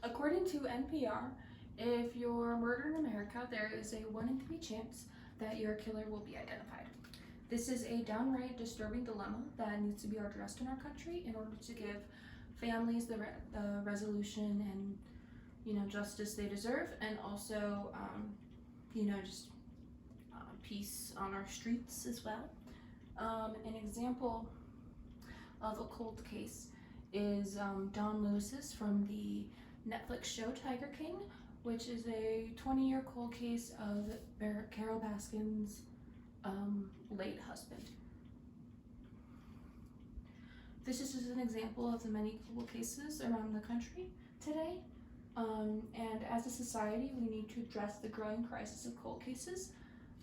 According to NPR, if you're murdered in America, there is a 1 in 3 chance that your killer will be identified. This is a downright disturbing dilemma that needs to be addressed in our country in order to give families the resolution and justice they deserve, and also just peace on our streets as well. An example of a cold case is Don Lewis's from the Netflix show Tiger King, which is a 20-year cold case of Carol Baskin's late husband. This is just an example of the many cold cases around the country today. And as a society, we need to address the growing crisis of cold cases.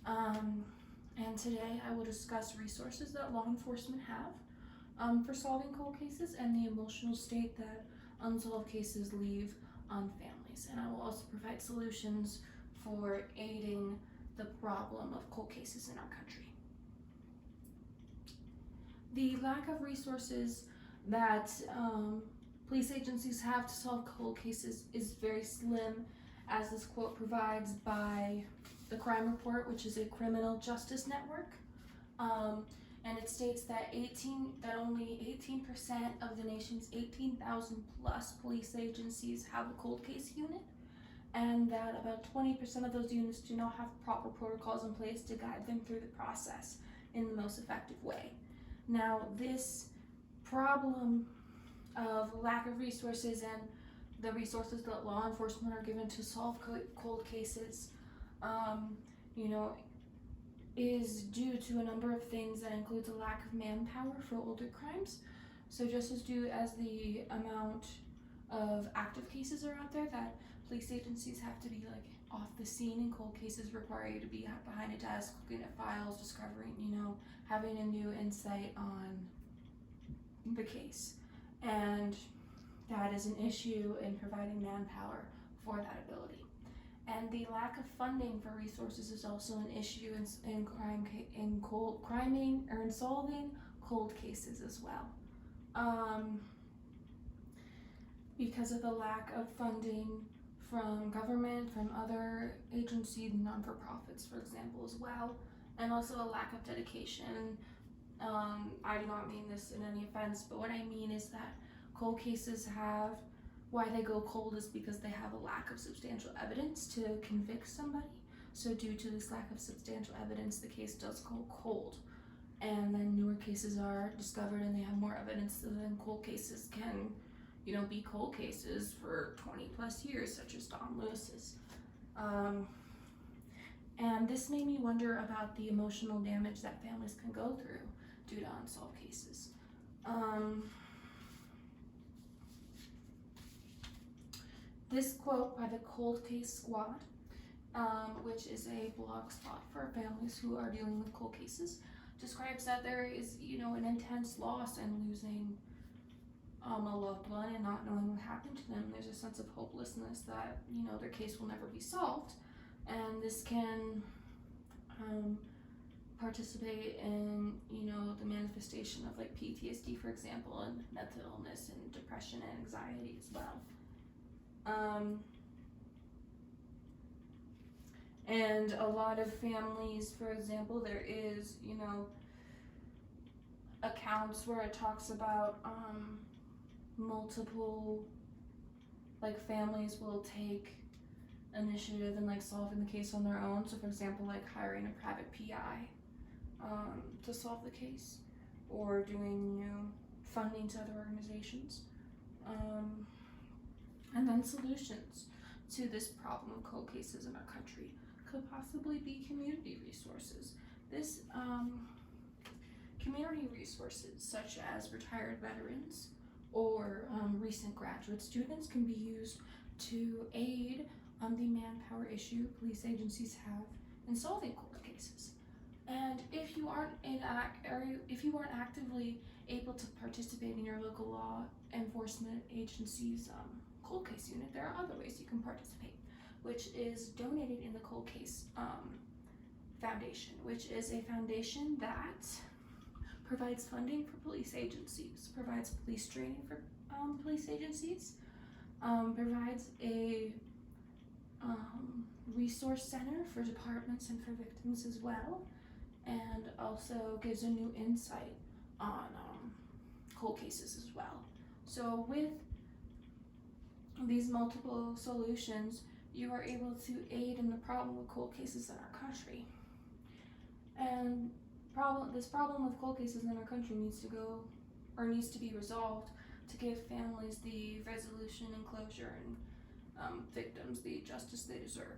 And today I will discuss resources that law enforcement have for solving cold cases and the emotional state that unsolved cases leave on families. And I will also provide solutions for aiding the problem of cold cases in our country. The lack of resources that police agencies have to solve cold cases is very slim, as this quote provides by the Crime Report, which is a criminal justice network. And it states that only 18% of the nation's 18,000 plus police agencies have a cold case unit, and that about 20% of those units do not have proper protocols in place to guide them through the process in the most effective way. Now, this problem of lack of resources and the resources that law enforcement are given to solve cold cases, is due to a number of things that includes a lack of manpower for older crimes. So just as due as the amount of active cases are out there, that police agencies have to be off the scene in cold cases require you to be behind a desk, looking at files, discovering, having a new insight on the case. And that is an issue in providing manpower for that ability. And the lack of funding for resources is also an issue in solving cold cases as well. Because of the lack of funding from government, from other agencies, non-for-profits, for example, as well, and also a lack of dedication. I do not mean this in any offense, but what I mean is that cold cases why they go cold is because they have a lack of substantial evidence to convict somebody. So due to this lack of substantial evidence, the case does go cold. And then newer cases are discovered and they have more evidence, so then cold cases can be cold cases for 20 plus years, such as Don Lewis's. And this made me wonder about the emotional damage that families can go through due to unsolved cases. This quote by the Cold Case Squad, which is a blog spot for families who are dealing with cold cases, describes that there is, an intense loss and losing a loved one and not knowing what happened to them. There's a sense of hopelessness that, their case will never be solved. And this can participate in, the manifestation of PTSD, for example, and mental illness and depression and anxiety as well. And a lot of families, for example, there is, accounts where it talks about multiple, families will take initiative in solving the case on their own. So for example, hiring a private PI to solve the case, or doing, funding to other organizations. And then solutions to this problem of cold cases in our country could possibly be community resources. This community resources such as retired veterans or recent graduate students can be used to aid the manpower issue police agencies have in solving cold cases. And if you aren't actively able to participate in your local law enforcement agency's cold case unit, there are other ways you can participate, which is donated in the Cold Case Foundation, which is a foundation that provides funding for police agencies, provides police training for police agencies, provides a resource center for departments and for victims as well, and also gives a new insight on cold cases as well. So with these multiple solutions, you are able to aid in the problem with cold cases in our country. And this problem with cold cases in our country needs to be resolved to give families the resolution and closure and victims the justice they deserve.